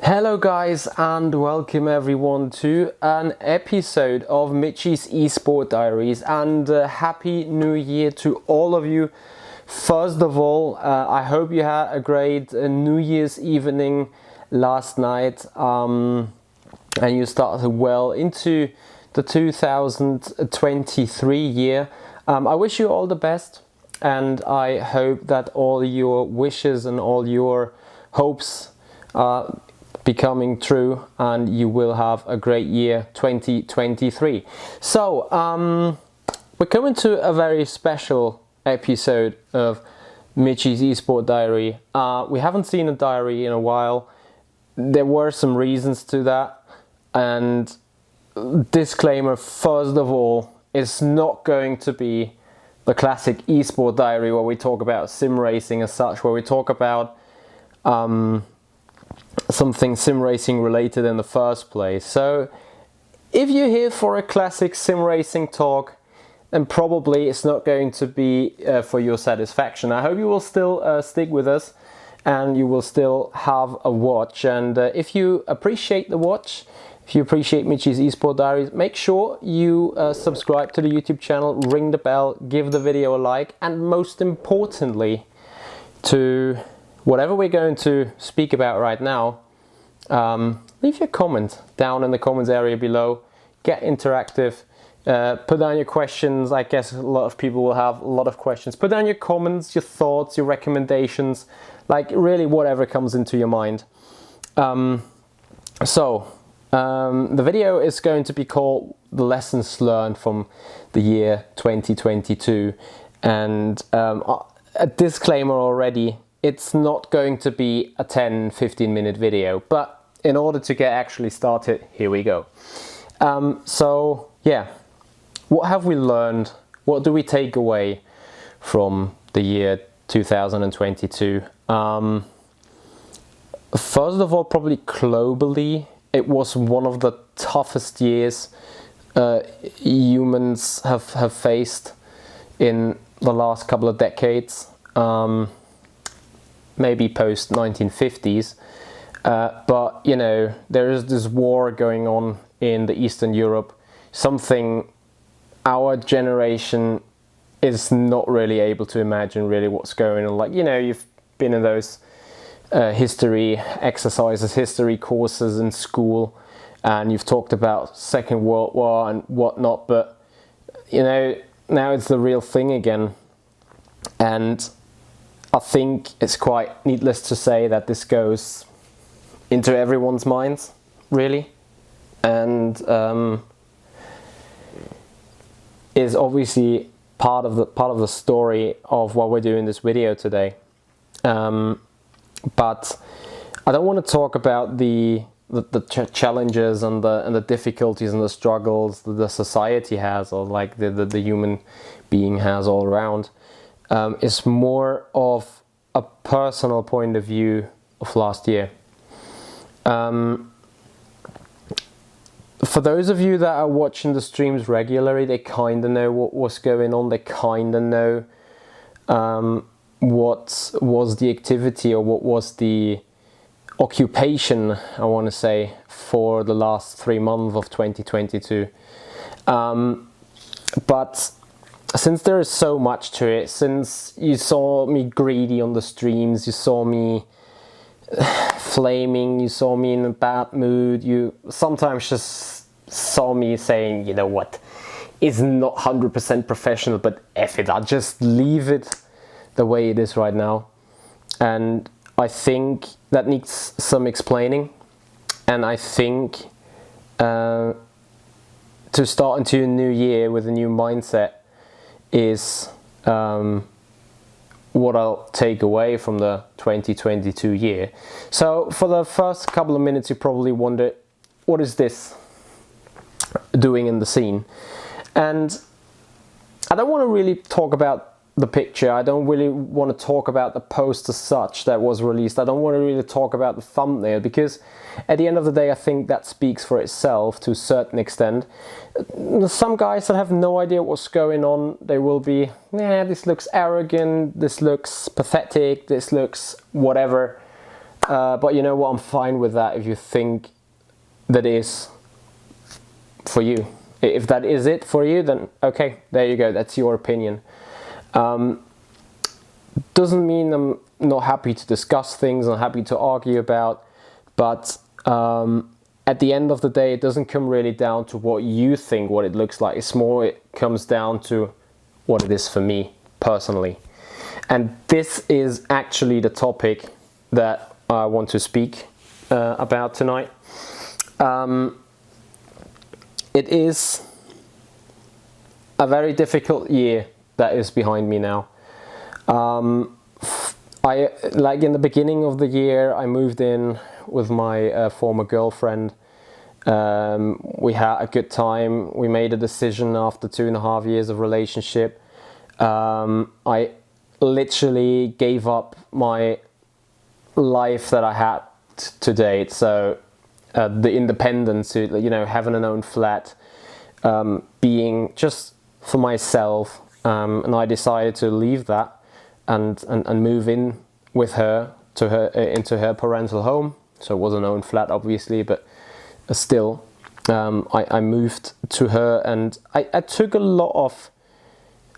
Hello guys and welcome everyone to an episode of Michi's Esport Diaries, and Happy New Year to all of you. First of all, I hope you had a great New Year's evening last night and you started well into the 2023 year. I wish you all the best, and I hope that all your wishes and all your hopes are becoming true and you will have a great year 2023. So we're coming to a very special episode of Michi's Esport Diary. We haven't seen a diary in a while. There were some reasons to that, and disclaimer, first of all, it's not going to be the classic Esport Diary where we talk about sim racing as such, where we talk about something sim racing related in the first place. So if you're here for a classic sim racing talk, then probably it's not going to be for your satisfaction. I hope you will still stick with us and you will still have a watch. And if you appreciate the watch, if you appreciate Michi's Esport Diaries, make sure you subscribe to the YouTube channel, ring the bell, give the video a like, and most importantly, to whatever we're going to speak about right now, leave your comment down in the comments area below. Get interactive. Put down your questions. I guess a lot of people will have a lot of questions. Put down your comments, your thoughts, your recommendations, like really whatever comes into your mind. The video is going to be called The Lessons Learned from the year 2022. And a disclaimer already, it's not going to be a 10-15 minute video, but in order to get actually started, here we go. So yeah, what have we learned? What do we take away from the year 2022? First of all, probably globally, it was one of the toughest years humans have faced in the last couple of decades. Maybe post 1950s, but you know, there is this war going on in the Eastern Europe, something our generation is not really able to imagine really what's going on. Like, you know, you've been in those history exercises, history courses in school, and you've talked about Second World War and whatnot, but you know, now it's the real thing again. And I think it's quite needless to say that this goes into everyone's minds, really, and is obviously part of the story of what we're doing in this video today. But I don't want to talk about the challenges and the difficulties and the struggles that the society has, or like the human being has all around. It's more of a personal point of view of last year. For those of you that are watching the streams regularly, they kind of know what was going on. They kind of know what was the activity, or what was the occupation, I want to say, for the last 3 months of 2022. But since there is so much to it, since you saw me greedy on the streams, you saw me flaming, you saw me in a bad mood, you sometimes just saw me saying, you know what, it's not 100% professional, but F it, I'll just leave it the way it is right now. And I think that needs some explaining, and I think to start into a new year with a new mindset is what I'll take away from the 2022 year. So for the first couple of minutes you probably wonder, what is this doing in the scene? And I don't want to really talk about the picture. I don't really want to talk about the post as such that was released. I don't want to really talk about the thumbnail, because at the end of the day I think that speaks for itself to a certain extent. Some guys that have no idea what's going on, they will be, yeah, this looks arrogant, this looks pathetic, this looks whatever. But you know what, I'm fine with that if you think that is for you. If that is it for you, then okay, there you go, that's your opinion. Doesn't mean I'm not happy to discuss things, I'm happy to argue about, but at the end of the day, it doesn't come really down to what you think what it looks like. It's more, it comes down to what it is for me personally. And this is actually the topic that I want to speak about tonight. It is a very difficult year that is behind me now. Like in the beginning of the year, I moved in with my former girlfriend. We had a good time. We made a decision after 2.5 years of relationship. I literally gave up my life that I had to date. So the independence, you know, having an own flat, being just for myself. And I decided to leave that and move in with her into her parental home. So it was an own flat, obviously, but still, I moved to her, and I took a lot of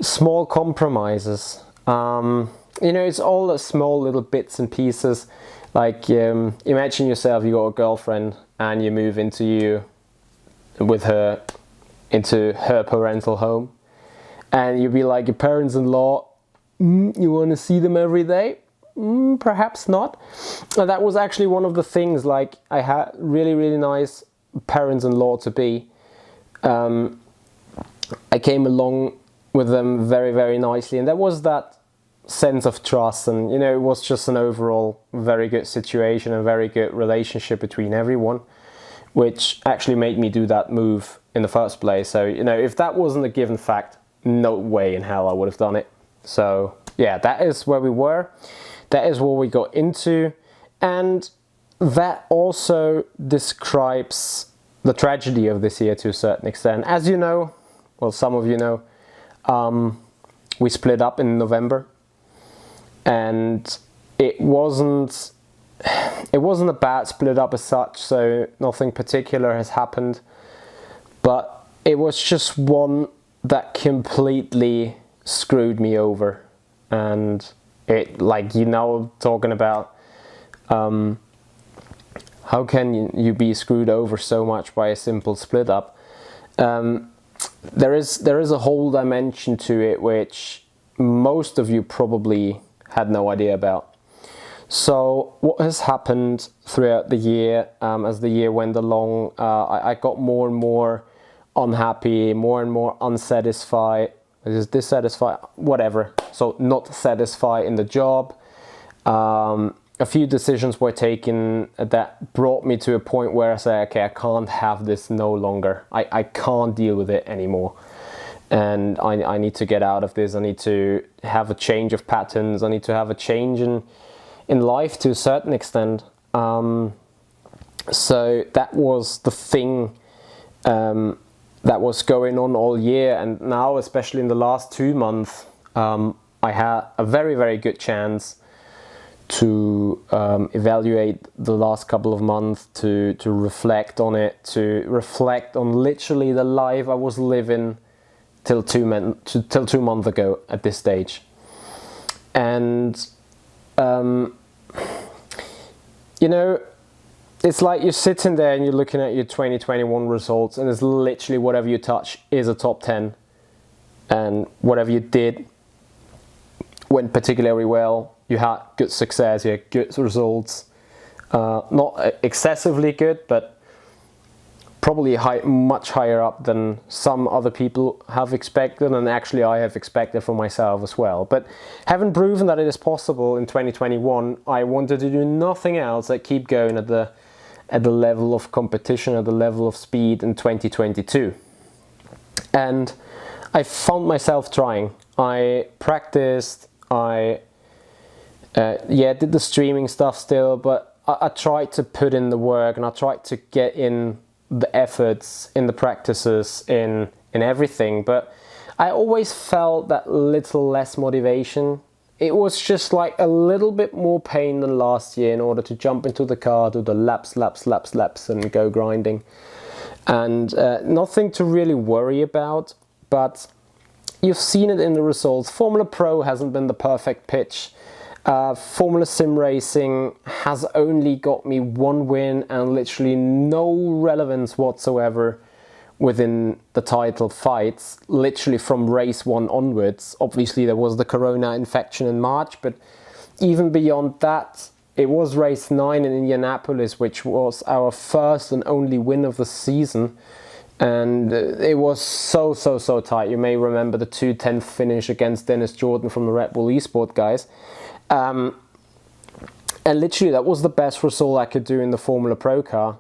small compromises. You know, it's all the small little bits and pieces. Like, imagine yourself, you got a girlfriend and you move with her into her parental home, and you'd be like, your parents-in-law, you want to see them every day? Perhaps not. And that was actually one of the things, like, I had really, really nice parents-in-law to be. I came along with them very, very nicely, and there was that sense of trust, and you know, it was just an overall very good situation, a very good relationship between everyone, which actually made me do that move in the first place. So, you know, if that wasn't a given fact, no way in hell I would have done it. So yeah, that is where we were, that is what we got into, and that also describes the tragedy of this year to a certain extent. As you know, well, some of you know, we split up in November, and it wasn't a bad split up as such, so nothing particular has happened, but it was just one that completely screwed me over. And it, like, you know, talking about how can you be screwed over so much by a simple split up. There is a whole dimension to it which most of you probably had no idea about. So what has happened throughout the year, as the year went along, I got more and more unhappy, more and more unsatisfied, dissatisfied, whatever. So not satisfied in the job. A few decisions were taken that brought me to a point where I say, okay, I can't have this no longer. I can't deal with it anymore. And I need to get out of this. I need to have a change of patterns. I need to have a change in life to a certain extent. So that was the thing that was going on all year. And now, especially in the last 2 months, I had a very, very good chance to evaluate the last couple of months, to reflect on it, to reflect on literally the life I was living till 2 months ago at this stage. And you know, it's like you're sitting there and you're looking at your 2021 results, and it's literally whatever you touch is a top 10, and whatever you did went particularly well. You had good success, you had good results, not excessively good, but probably much higher up than some other people have expected, and actually I have expected for myself as well. But having proven that it is possible in 2021, I wanted to do nothing else but keep going at the level of competition, at the level of speed in 2022. And I found myself trying. I practiced, I did the streaming stuff still, but I tried to put in the work, and I tried to get in the efforts, in the practices, in everything. But I always felt that little less motivation, it was just like a little bit more pain than last year in order to jump into the car, do the laps, and go grinding. And nothing to really worry about, but you've seen it in the results. Formula Pro hasn't been the perfect pitch. Formula Sim Racing has only got me one win and literally no relevance whatsoever within the title fights, literally from race 1 onwards. Obviously there was the corona infection in March, but even beyond that, it was race 9 in Indianapolis, which was our first and only win of the season, and it was so tight. You may remember the 2:10 finish against Dennis Jordan from the Red Bull Esport guys, and literally that was the best result I could do in the Formula Pro car,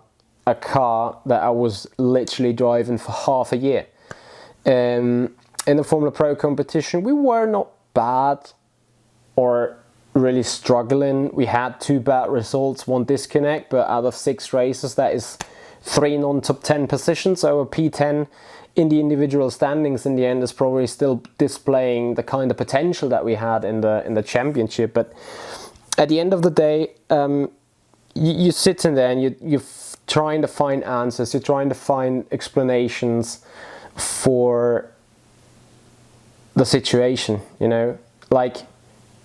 a car that I was literally driving for half a year. In the Formula Pro competition, we were not bad or really struggling. We had 2 bad results, 1 disconnect, but out of 6 races, that is 3 non-top 10 positions. So a P10 in the individual standings in the end is probably still displaying the kind of potential that we had in the championship. But at the end of the day, you're sitting there and you're trying to find answers. You're trying to find explanations for the situation. You know, like,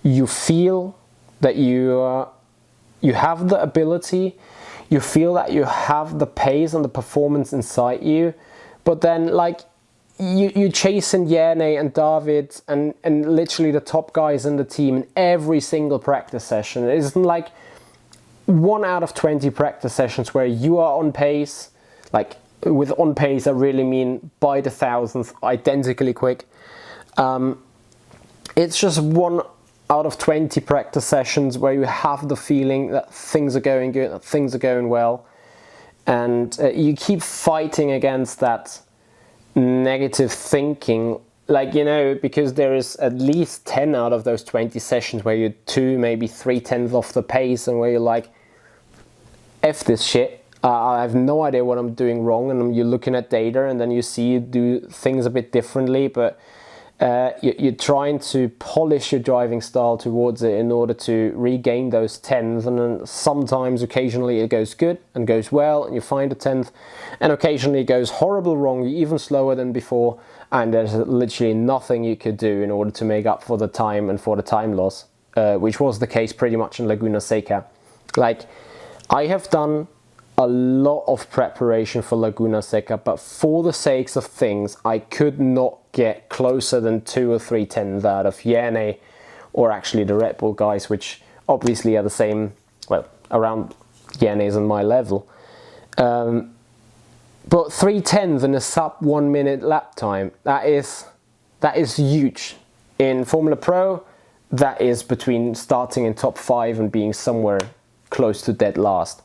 you feel that you have the ability, you feel that you have the pace and the performance inside you, but then like you chasing Yerne and David and literally the top guys in the team in every single practice session. It isn't like 1 out of 20 practice sessions where you are on pace. Like, with on pace I really mean by the thousandth, identically quick. It's just 1 out of 20 practice sessions where you have the feeling that things are going good, that things are going well, and you keep fighting against that negative thinking, like, you know, because there is at least 10 out of those 20 sessions where you're 2, maybe 3/10 off the pace, and where you're like, F this shit, I have no idea what I'm doing wrong, and you're looking at data and then you see you do things a bit differently, but you're trying to polish your driving style towards it in order to regain those 10s, and then sometimes, occasionally, it goes good and goes well, and you find a 10th, and occasionally it goes horrible wrong, even slower than before, and there's literally nothing you could do in order to make up for the time and for the time loss, which was the case pretty much in Laguna Seca. Like, I have done a lot of preparation for Laguna Seca, but for the sakes of things, I could not get closer than 2 or 3 10s out of Yerne, or actually the Red Bull guys, which obviously are the same, well, around Yerne's and my level. But 3 10s in a sub 1 minute lap time, that is huge. In Formula Pro, that is between starting in top 5 and being somewhere close to dead last,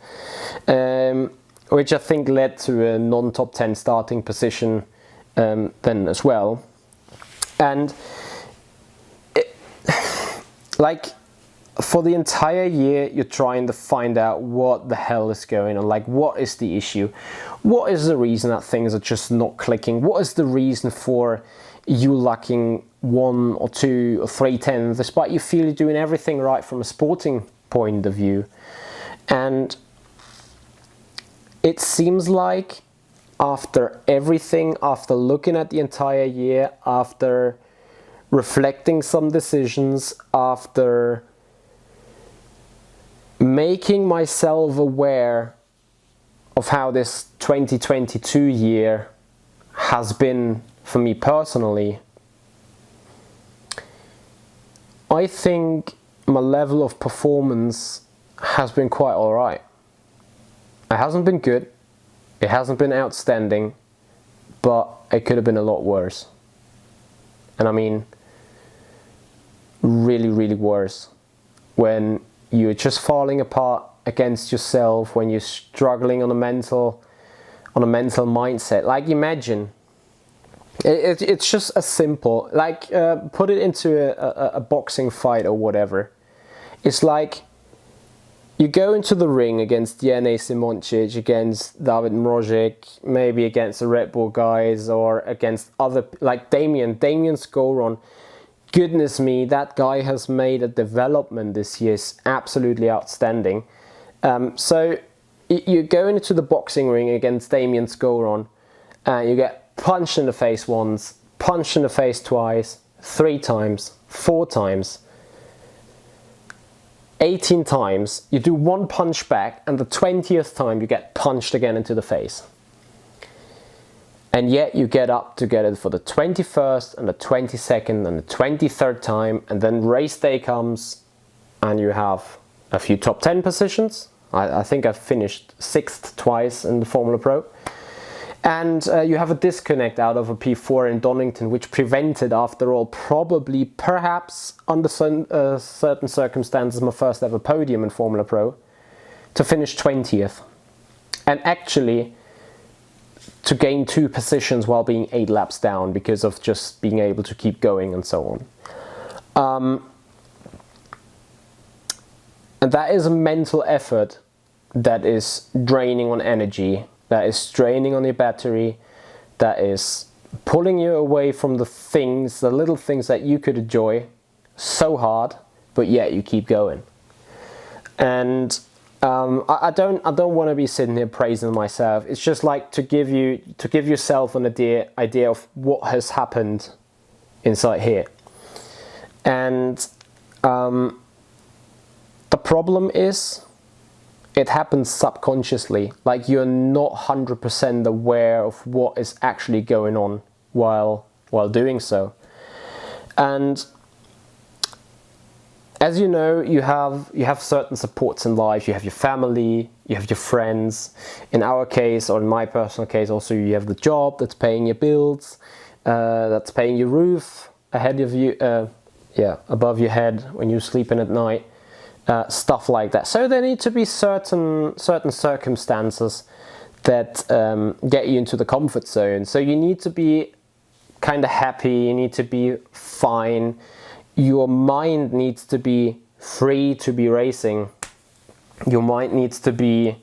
which I think led to a non-top 10 starting position then as well. And like, for the entire year you're trying to find out what the hell is going on, like, what is the issue, what is the reason that things are just not clicking, what is the reason for you lacking 1 or 2 or 3 10s despite you feel you're doing everything right from a sporting point of view. And it seems like after everything, after looking at the entire year, after reflecting some decisions, after making myself aware of how this 2022 year has been for me personally, I think my level of performance has been quite alright. It hasn't been good, it hasn't been outstanding, but it could have been a lot worse. And I mean, really, really worse. When you're just falling apart against yourself, when you're struggling on a mental mindset. Like, imagine, it's just as simple, like, put it into a boxing fight or whatever. It's like, you go into the ring against Yerne Simoncic, against David Mrozic, maybe against the Red Bull guys, or against other, like Damien Scoron. goodness me, that guy has made a development this year is absolutely outstanding. So you go into the boxing ring against Damien Scoron, you get punched in the face once, punched in the face twice, 3 times, 4 times, 18 times, you do 1 punch back, and the 20th time you get punched again into the face. And yet you get up to get it for the 21st and the 22nd and the 23rd time, and then race day comes and you have a few top 10 positions. I think I've finished 6th twice in the Formula Pro. And you have a disconnect out of a P4 in Donington, which prevented, after all, probably, perhaps, under certain circumstances, my first ever podium in Formula Pro, to finish 20th. And actually, to gain 2 positions while being 8 laps down because of just being able to keep going and so on. And that is a mental effort that is draining on energy, that is straining on your battery, that is pulling you away from the things, the little things that you could enjoy so hard, but yet you keep going. And I don't want to be sitting here praising myself. It's just like to give yourself an idea of what has happened inside here. And the problem is, it happens subconsciously. Like, you're not 100% aware of what is actually going on while doing so. And as you know, you have certain supports in life. You have your family, you have your friends. In our case, or in my personal case, also you have the job that's paying your bills, that's paying your roof ahead of you, above your head when you're sleeping at night, stuff like that. So there need to be certain circumstances that get you into the comfort zone. So you need to be kind of happy. You need to be fine. Your mind needs to be free to be racing. Your mind needs to be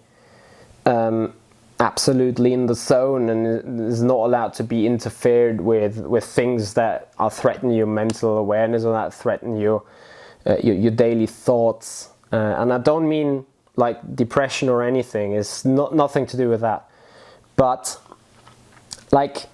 absolutely in the zone and is not allowed to be interfered with things that are threatening your mental awareness or that threaten your daily thoughts. And I don't mean like depression or anything. It's nothing to do with that. But like,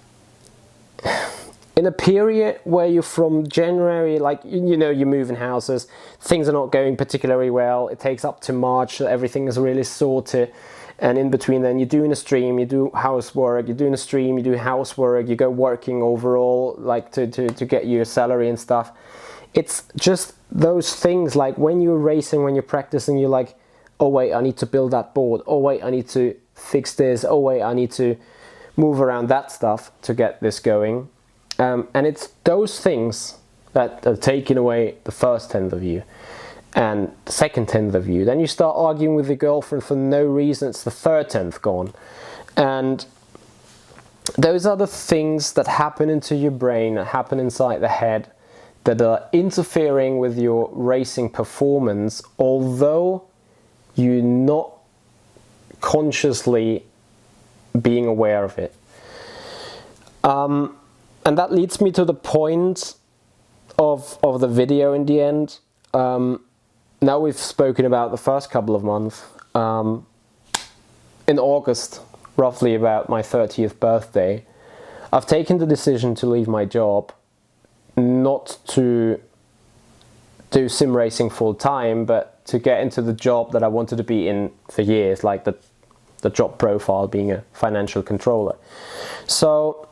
in a period where you're from January, like, you're moving houses, things are not going particularly well, it takes up to March, everything is really sorted, and in between then you're doing a stream, you do housework, you're doing a stream, you do housework, you go working overall, like to get your salary and stuff. It's just those things, like when you're racing, when you're practicing, you're like, oh wait, I need to build that board, oh wait, I need to fix this, oh wait, I need to move around that stuff to get this going. And it's those things that are taking away the first tenth of you and the second tenth of you. Then you start arguing with your girlfriend for no reason, it's the third tenth gone. And those are the things that happen into your brain, that happen inside the head, that are interfering with your racing performance, although you're not consciously being aware of it. And that leads me to the point of the video in the end. Now we've spoken about the first couple of months. In August, roughly about my 30th birthday, I've taken the decision to leave my job, not to do sim racing full time, but to get into the job that I wanted to be in for years, like the job profile being a financial controller. So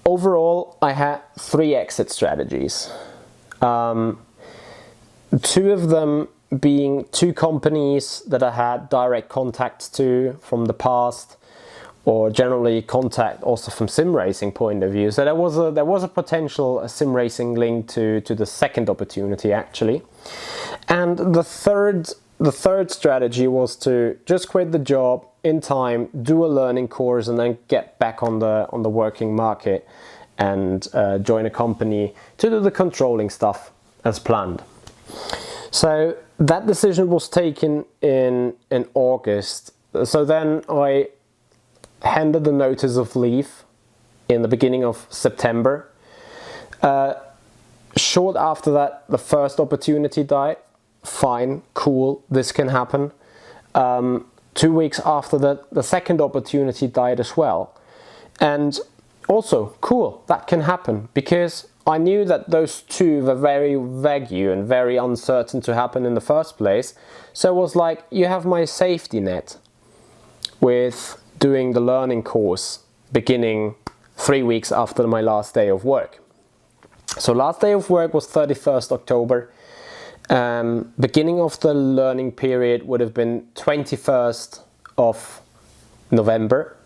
overall, I had 3 exit strategies. 2 of them being 2 companies that I had direct contacts to from the past, or generally contact also from sim racing point of view. So there was a potential sim racing link to the second opportunity, actually. And the third strategy was to just quit the job in time, do a learning course, and then get back on the working market and join a company to do the controlling stuff as planned. So that decision was taken in August. So then I handed the notice of leave in the beginning of September. Short after that, the first opportunity died. Fine, cool, this can happen. 2 weeks after that, the second opportunity died as well. And also, cool, that can happen, because I knew that those two were very vague and very uncertain to happen in the first place. So it was like, you have my safety net with doing the learning course beginning 3 weeks after my last day of work. So last day of work was 31st October. Beginning of the learning period would have been 21st of November.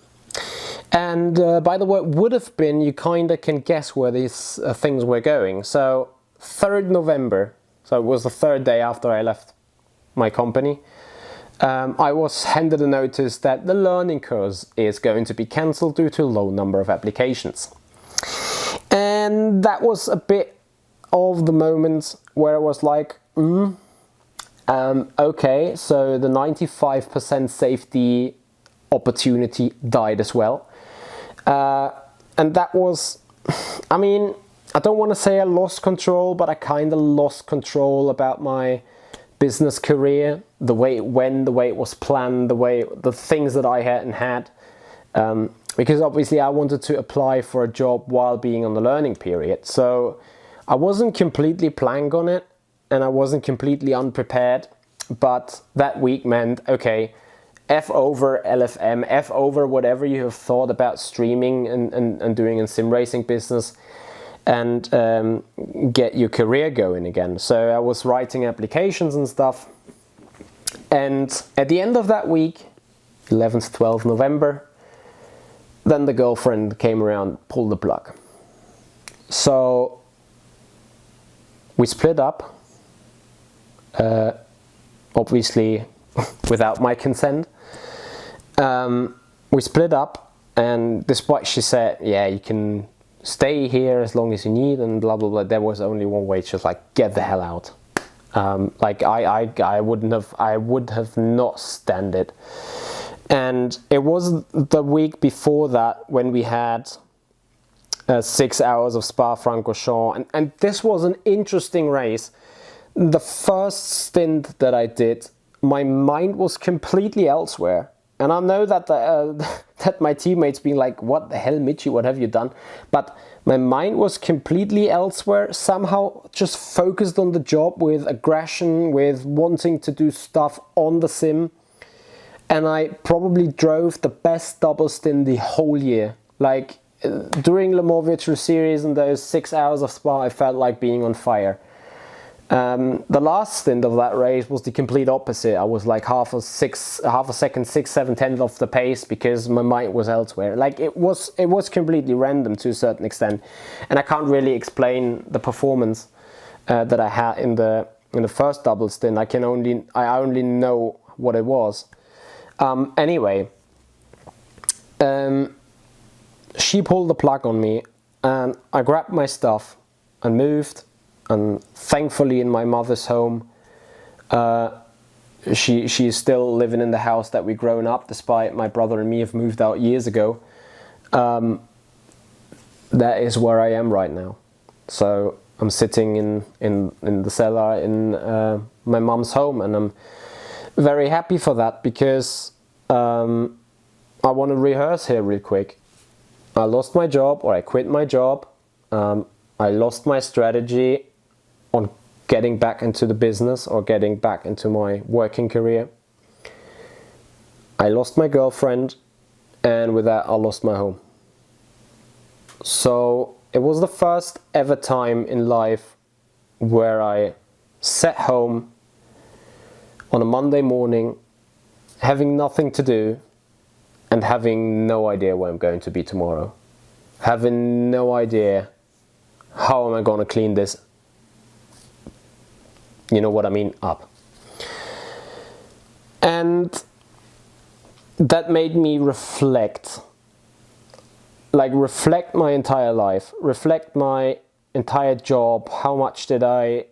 And by the way, would have been, you kind of can guess where these things were going. So 3rd November, so it was the third day after I left my company, I was handed a notice that the learning course is going to be cancelled due to a low number of applications. And that was a bit of the moment where I was like, okay, so the 95% safety opportunity died as well. And that was, I mean, I don't want to say I lost control, but I kind of lost control about my business career, the way it went, the way it was planned, the things that I hadn't had. Because obviously I wanted to apply for a job while being on the learning period. So I wasn't completely planning on it, and I wasn't completely unprepared. But that week meant, okay, F over LFM, F over whatever you have thought about streaming and doing in sim racing business, and get your career going again. So I was writing applications and stuff. And at the end of that week, 11th, 12th November, then the girlfriend came around, pulled the plug. So we split up, obviously without my consent. We split up, and despite she said, yeah, you can stay here as long as you need and blah blah blah, there was only one way. She was like, get the hell out. Like I would have not stand it. And it was the week before that when we had 6 hours of Spa-Francorchamps, and this was an interesting race. The first stint that I did, my mind was completely elsewhere. And I know that that my teammates been like, what the hell, Michi, what have you done? But my mind was completely elsewhere, somehow just focused on the job with aggression, with wanting to do stuff on the sim. And I probably drove the best double stint the whole year. Like during Le Mans Virtual Series and those 6 hours of Spa, I felt like being on fire. The last stint of that race was the complete opposite. I was like half a second, 6, 7 tenths off the pace because my mind was elsewhere. Like it was completely random to a certain extent, and I can't really explain the performance that I had in the first double stint. I only know what it was. Anyway, she pulled the plug on me, and I grabbed my stuff and moved. And thankfully, in my mother's home, she's still living in the house that we grown up, despite my brother and me have moved out years ago. That is where I am right now. So I'm sitting in the cellar in my mom's home, and I'm very happy for that, because I want to rehearse here real quick. I lost my job, or I quit my job. I lost my strategy on getting back into the business or getting back into my working career. I lost my girlfriend, and with that I lost my home. So it was the first ever time in life where I sat home on a Monday morning, having nothing to do and having no idea where I'm going to be tomorrow. Having no idea how am I going to clean this, you know what I mean, up. And that made me reflect my entire life, reflect my entire job. How much did I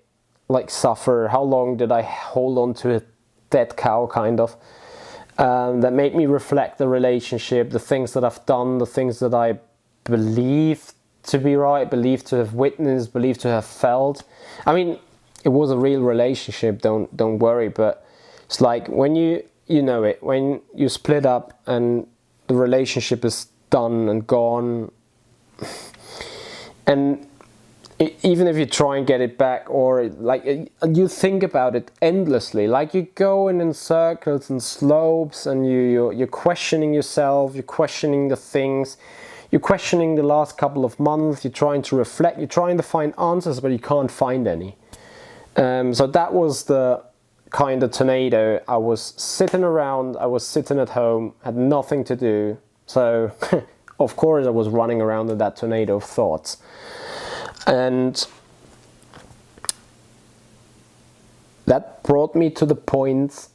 suffer? How long did I hold on to a dead cow, kind of? That made me reflect the relationship, the things that I've done, the things that I believed to be right, believed to have witnessed, believed to have felt. I mean, it was a real relationship, don't worry, but it's like when you know it, when you split up and the relationship is done and gone, and even if you try and get it back, or like you think about it endlessly, like you're going in circles and slopes, and you're questioning yourself, you're questioning the things, you're questioning the last couple of months, you're trying to reflect, you're trying to find answers, but you can't find any. So that was the kind of tornado. I was sitting around, I was sitting at home, had nothing to do, so of course I was running around in that tornado of thoughts. And that brought me to the point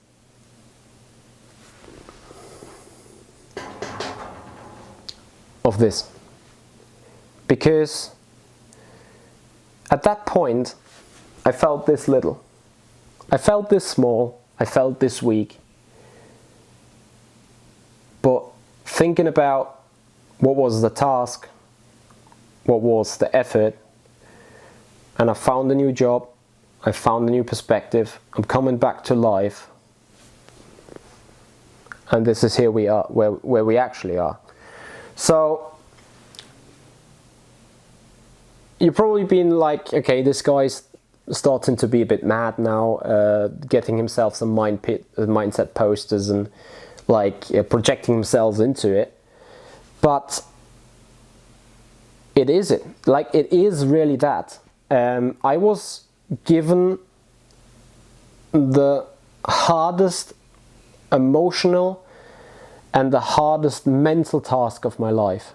of this. Because at that point, I felt this little. I felt this small. I felt this weak. But thinking about what was the task, what was the effort, and I found a new job, I found a new perspective, I'm coming back to life, and this is here we are, where we actually are. So you've probably been like, okay, this guy's starting to be a bit mad now, getting himself some mindset posters and like projecting himself into it. But it isn't. Like, it is really that. I was given the hardest emotional and the hardest mental task of my life.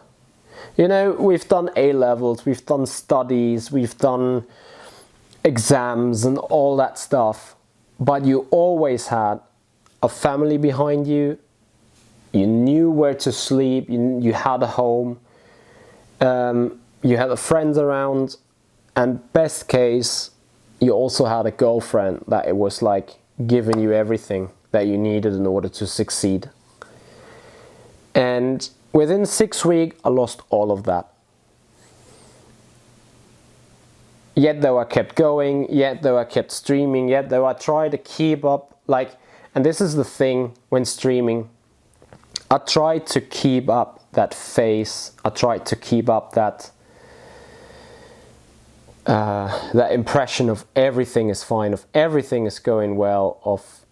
You know, we've done A-levels, we've done studies, we've done exams and all that stuff, but you always had a family behind you, you knew where to sleep, you had a home, you had friends around, and best case, you also had a girlfriend that it was like giving you everything that you needed in order to succeed. And within 6 weeks, I lost all of that. Yet though I kept going, yet though I kept streaming, yet though I tried to keep up, like, and this is the thing when streaming, I tried to keep up that face, I tried to keep up that impression of everything is fine, of everything is going well, of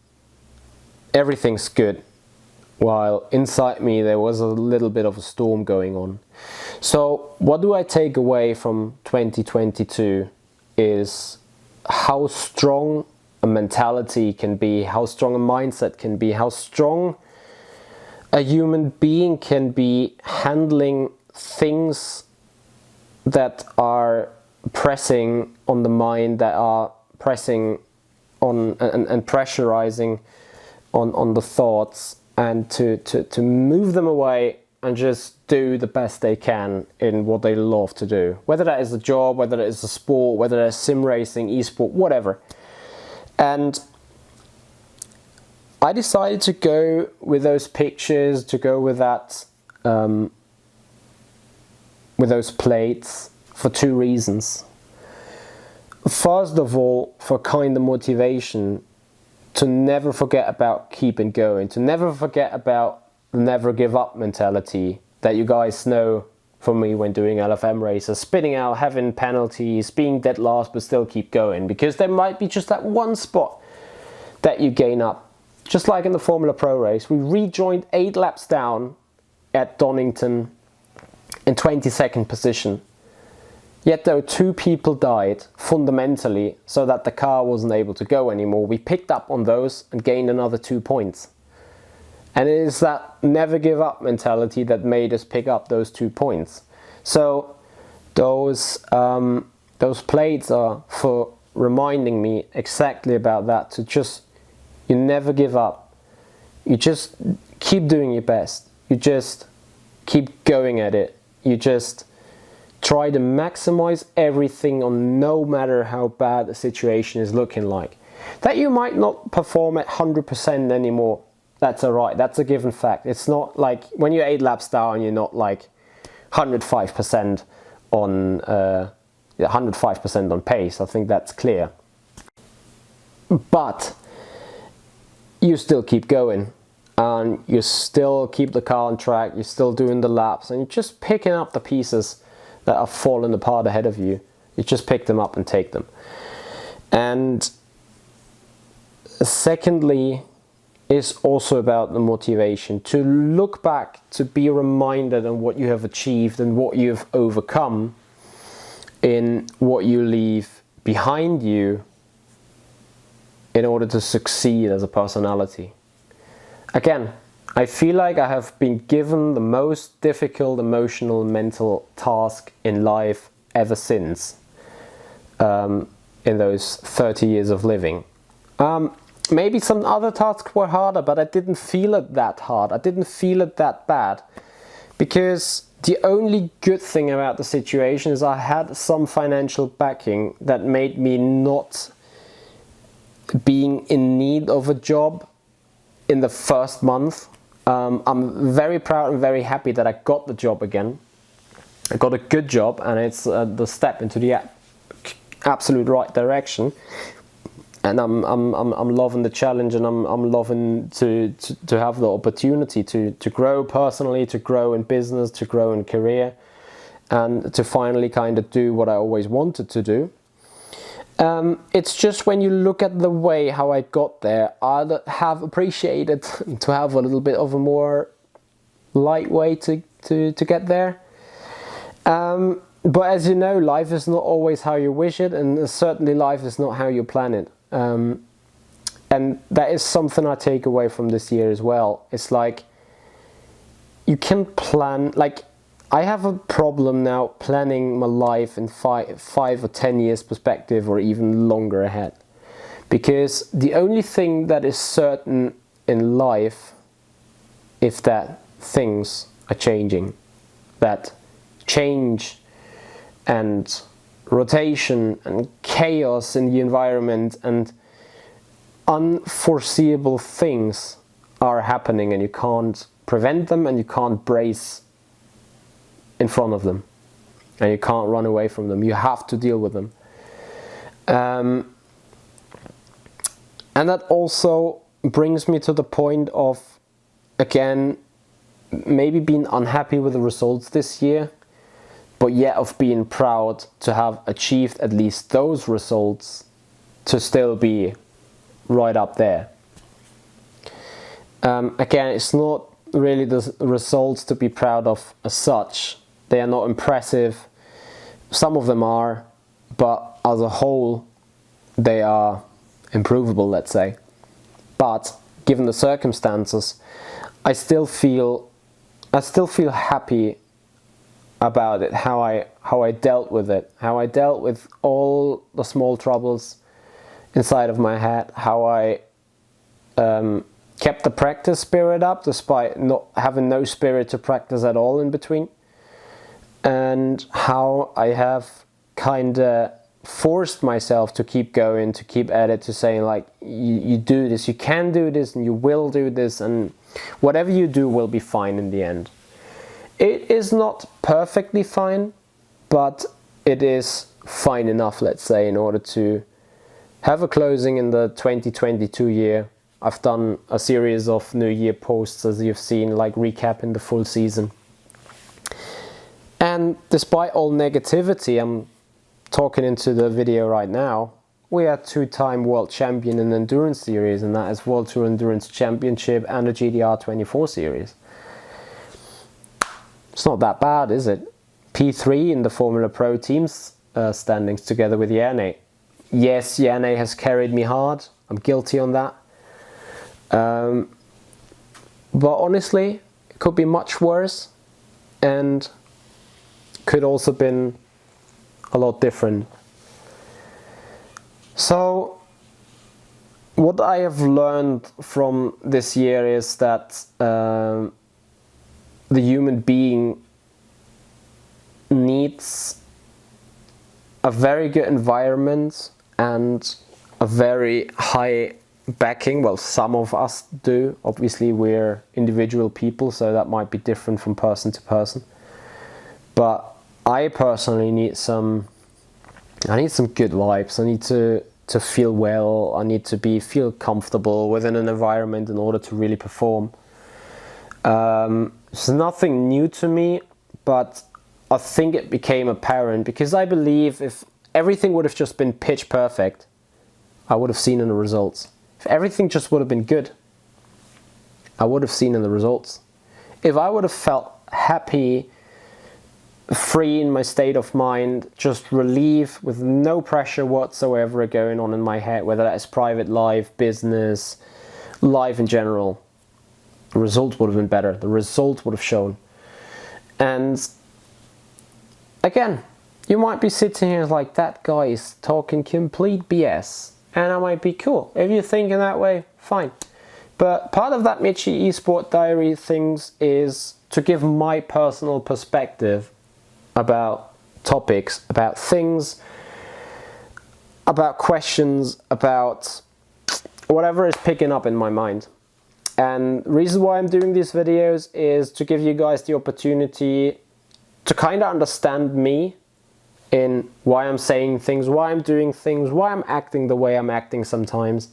everything's good, while inside me there was a little bit of a storm going on. So what do I take away from 2022 is how strong a mentality can be, how strong a mindset can be, how strong a human being can be handling things that are pressing on the mind, that are pressing on and pressurizing on the thoughts, and to move them away and just do the best they can in what they love to do. Whether that is a job, whether that is a sport, whether that's sim racing, esport, whatever. And I decided to go with those pictures, to go with that, with those plates, for two reasons. First of all, for kind of motivation, to never forget about keeping going, to never forget about the never give up mentality that you guys know from me when doing LFM races, spinning out, having penalties, being dead last but still keep going, because there might be just that one spot that you gain up. Just like in the Formula Pro race, we rejoined 8 laps down at Donington in 22nd position. Yet though 2 people died fundamentally so that the car wasn't able to go anymore, we picked up on those and gained another 2 points. And it is that never give up mentality that made us pick up those 2 points. So those plates are for reminding me exactly about that, to just, you never give up. You just keep doing your best. You just keep going at it. You just try to maximize everything on, no matter how bad the situation is looking like. That you might not perform at 100% anymore, that's alright, that's a given fact. It's not like when you're 8 laps down, you're not like 105% on 105% on pace. I think that's clear. But you still keep going, and you still keep the car on track, you're still doing the laps, and you're just picking up the pieces that are falling apart ahead of you. You just pick them up and take them. And secondly, is also about the motivation to look back, to be reminded on what you have achieved and what you've overcome in what you leave behind you in order to succeed as a personality. Again, I feel like I have been given the most difficult emotional and mental task in life ever since, in those 30 years of living. Maybe some other tasks were harder, but I didn't feel it that hard. I didn't feel it that bad, because the only good thing about the situation is I had some financial backing that made me not being in need of a job in the first month. I'm very proud and very happy that I got the job again. I got a good job, and it's the step into the absolute right direction. And I'm loving the challenge, and I'm loving to have the opportunity to grow personally, to grow in business, to grow in career, and to finally kind of do what I always wanted to do. It's just when you look at the way how I got there, I'd have appreciated to have a little bit of a more light way to get there. But as you know, life is not always how you wish it, and certainly life is not how you plan it. And that is something I take away from this year as well. It's like, you can plan, like, I have a problem now planning my life in 5 or 10 years perspective, or even longer ahead. Because the only thing that is certain in life is that things are changing. That change and rotation and chaos in the environment and unforeseeable things are happening, and you can't prevent them, and you can't brace in front of them, and you can't run away from them. You have to deal with them. And that also brings me to the point of, again, maybe being unhappy with the results this year, but yet of being proud to have achieved at least those results, to still be right up there. Again, it's not really the results to be proud of as such. They are not impressive. Some of them are, but as a whole, they are improvable, let's say. But given the circumstances, I still feel happy about it, how I dealt with it, how I dealt with all the small troubles inside of my head, how I kept the practice spirit up despite not having no spirit to practice at all in between, and how I have kind of forced myself to keep going, to keep at it, to saying like, you do this, you can do this, and you will do this, and whatever you do will be fine in the end. It is not perfectly fine, but it is fine enough, let's say, in order to have a closing in the 2022 year. I've done a series of New Year posts, as you've seen, like recapping the full season. And despite all negativity, I'm talking into the video right now, we are 2-time world champion in the Endurance Series, and that is World Tour Endurance Championship and the GDR 24 Series. It's not that bad, is it? P3 in the Formula Pro teams standings together with Yanne. Yes, Yanne has carried me hard. I'm guilty on that. But honestly, it could be much worse, and could also been a lot different. So what I have learned from this year is that the human being needs a very good environment and a very high backing. Well, some of us do. Obviously, we're individual people, so that might be different from person to person. But I personally need some good vibes. I need to feel well. I need to feel comfortable within an environment in order to really perform. It's nothing new to me, but I think it became apparent because I believe if everything would have just been pitch perfect, I would have seen in the results. If everything just would have been good, I would have seen in the results. If I would have felt happy, free in my state of mind, just relief with no pressure whatsoever going on in my head, whether that is private life, business, life in general, the result would have been better. The result would have shown. And again, you might be sitting here like, that guy is talking complete BS. And I might be cool. If you're thinking that way, fine. But part of that Michi Esport Diary things is to give my personal perspective about topics, about things, about questions, about whatever is picking up in my mind. And the reason why I'm doing these videos is to give you guys the opportunity to kind of understand me in why I'm saying things, why I'm doing things, why I'm acting the way I'm acting sometimes.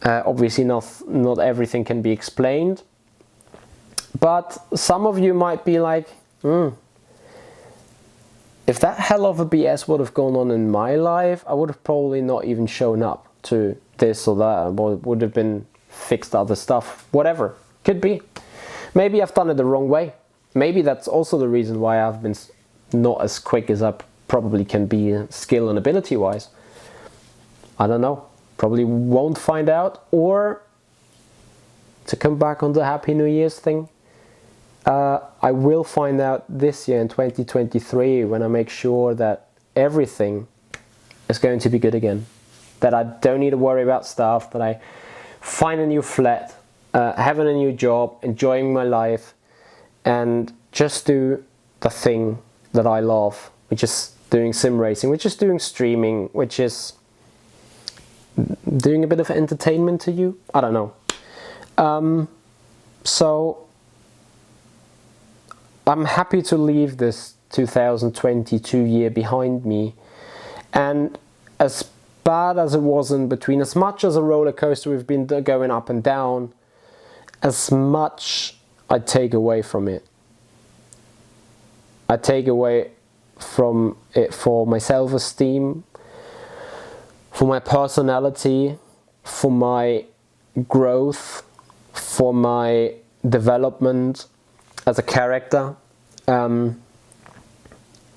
Obviously not everything can be explained, but some of you might be like, if that hell of a BS would have gone on in my life, I would have probably not even shown up to this or that, or would have been fixed other stuff, whatever, could be. Maybe I've done it the wrong way. Maybe that's also the reason why I've been not as quick as I probably can be skill and ability wise. I don't know, probably won't find out. Or to come back on the Happy New Year's thing, I will find out this year in 2023 when I make sure that everything is going to be good again, that I don't need to worry about stuff, that I find a new flat, having a new job, enjoying my life, and just do the thing that I love, which is doing sim racing, which is doing streaming, which is doing a bit of entertainment to you. I don't know. So I'm happy to leave this 2022 year behind me, and as bad as it was in between, as much as a roller coaster we've been going up and down, as much I take away from it. I take away from it for my self-esteem, for my personality, for my growth, for my development as a character,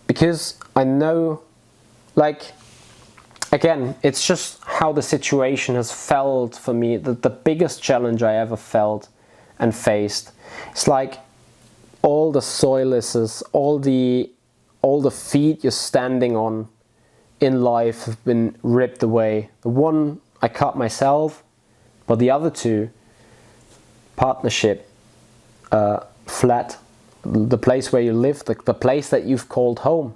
because I know, like, again, it's just how the situation has felt for me, the biggest challenge I ever felt and faced. It's like all the soillesses, all the feet you're standing on in life have been ripped away. The one I cut myself, but the other two, partnership, flat, the place where you live, the place that you've called home,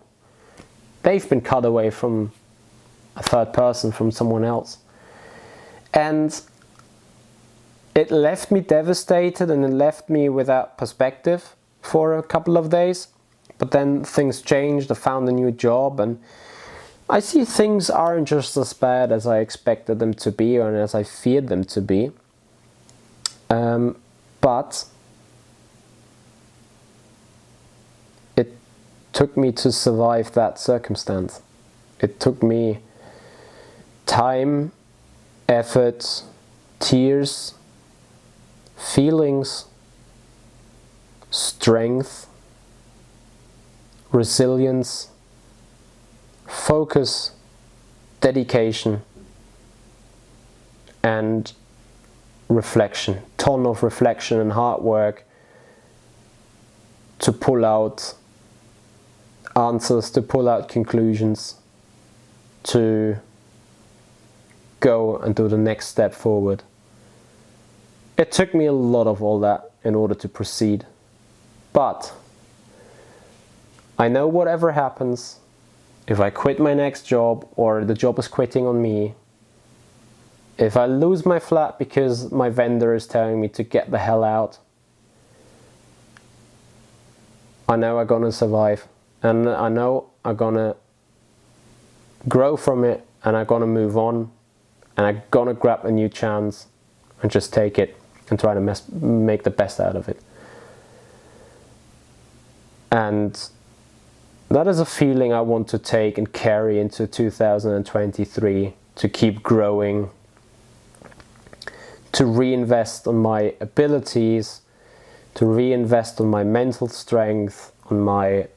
they've been cut away from a third person, from someone else. And it left me devastated, and it left me without perspective for a couple of days. But then things changed. I found a new job, and I see things aren't just as bad as I expected them to be, or as I feared them to be. But it took me to survive that circumstance. It took me time, effort, tears, feelings, strength, resilience, focus, dedication, and reflection. Ton of reflection and hard work to pull out answers, to pull out conclusions, to go and do the next step forward. It took me a lot of all that in order to proceed. But I know whatever happens, if I quit my next job or the job is quitting on me, if I lose my flat because my vendor is telling me to get the hell out, I know I'm gonna survive. and I know I'm gonna grow from it, and I'm gonna move on, and I'm gonna grab a new chance and just take it and try to make the best out of it. And that is a feeling I want to take and carry into 2023, to keep growing, to reinvest on my abilities, to reinvest on my mental strength, on my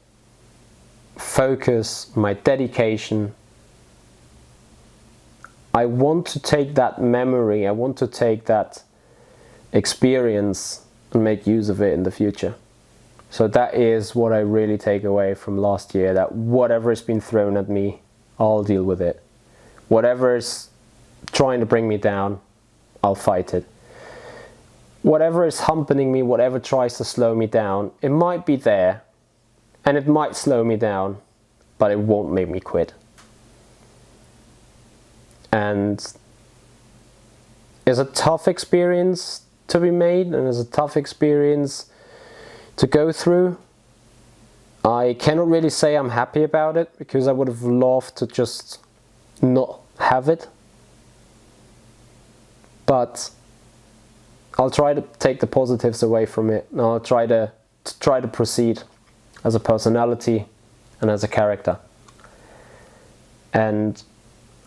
focus, my dedication. I want to take that memory, I want to take that experience and make use of it in the future. So that is what I really take away from last year, that whatever has been thrown at me, I'll deal with it. Whatever is trying to bring me down, I'll fight it. Whatever is humping me, whatever tries to slow me down, it might be there and it might slow me down, but it won't make me quit. And it's a tough experience to be made, and it's a tough experience to go through. I cannot really say I'm happy about it, because I would have loved to just not have it. But I'll try to take the positives away from it, and I'll try to proceed as a personality and as a character. And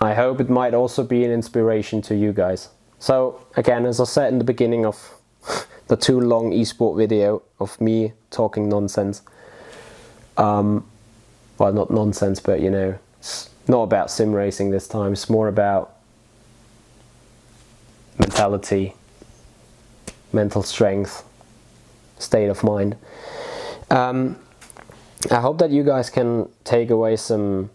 I hope it might also be an inspiration to you guys. So again, as I said in the beginning of the too long esport video of me talking nonsense, well, not nonsense, but you know, it's not about sim racing this time. It's more about mentality, mental strength, state of mind. I hope that you guys can take away some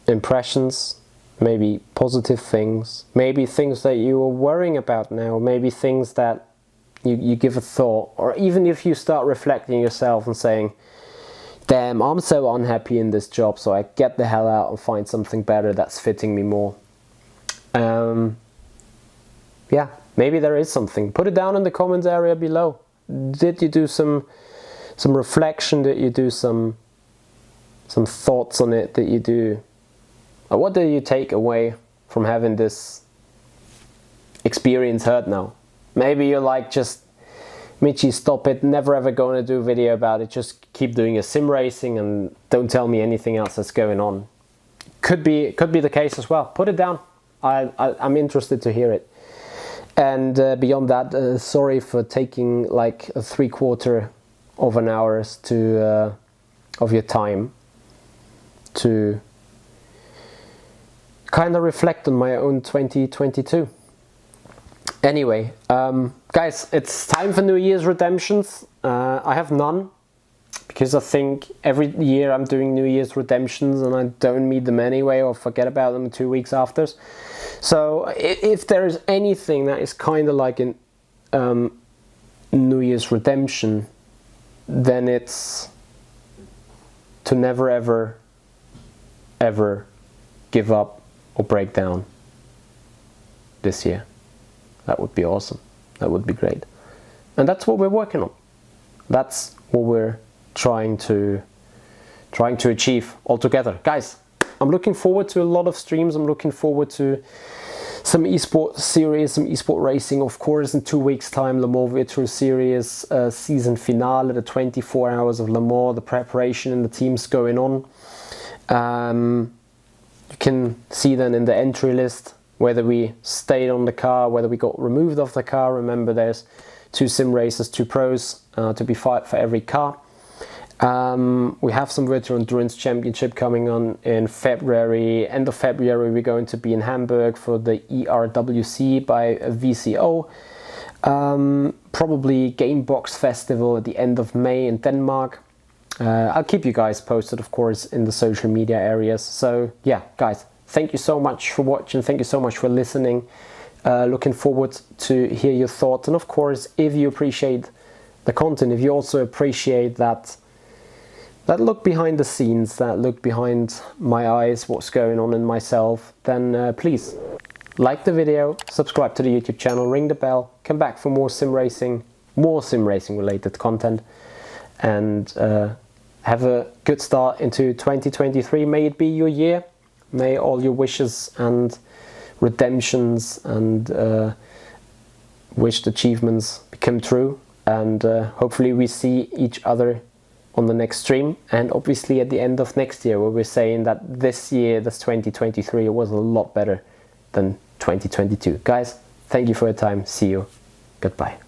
impressions, maybe positive things, maybe things that you are worrying about now, maybe things that you give a thought, or even if you start reflecting yourself and saying, damn, I'm so unhappy in this job, so I get the hell out and find something better that's fitting me more. Yeah, maybe there is something. Put it down in the comments area below. Did you do some reflection? Did you do some thoughts on it? Did you do, or what did you take away from having this experience heard now? Maybe you're like, just Michi, stop it, never ever going to do a video about it, just keep doing your sim racing and don't tell me anything else that's going on. Could be the case as well. Put it down. I'm interested to hear it. And beyond that, sorry for taking like a 3/4 of an hour of your time to kind of reflect on my own 2022. Anyway, guys, it's time for New Year's redemptions. I have none, because I think every year I'm doing New Year's redemptions and I don't meet them anyway, or forget about them 2 weeks after. So if there is anything that is kind of like a New Year's redemption, then it's to never ever give up or break down this year. That would be awesome. That would be great. And that's what we're working on. That's what we're trying to achieve all together. Guys, I'm looking forward to a lot of streams. I'm looking forward to some esports series, some esport racing, of course, in 2 weeks time, Le Mans Virtual Series season finale, the 24 hours of Le Mans, the preparation and the teams going on. You can see then in the entry list whether we stayed on the car, whether we got removed off the car. Remember, there's 2 sim racers, 2 pros to be fight for every car. We have some Virtual Endurance Championship coming on in February. End of February, we're going to be in Hamburg for the ERWC by VCO. Probably Gamebox Festival at the end of May in Denmark. I'll keep you guys posted, of course, in the social media areas. So yeah, guys, thank you so much for watching. Thank you so much for listening. Looking forward to hear your thoughts. And of course, if you appreciate the content, if you also appreciate that look behind the scenes, that look behind my eyes, what's going on in myself, then please like the video, subscribe to the YouTube channel, ring the bell, come back for more sim racing related content. and have a good start into 2023. May it be your year. May all your wishes and redemptions and wished achievements become true, and hopefully we see each other on the next stream, and obviously at the end of next year, where we're saying that this year, this 2023, was a lot better than 2022. Guys, thank you for your time. See you. Goodbye.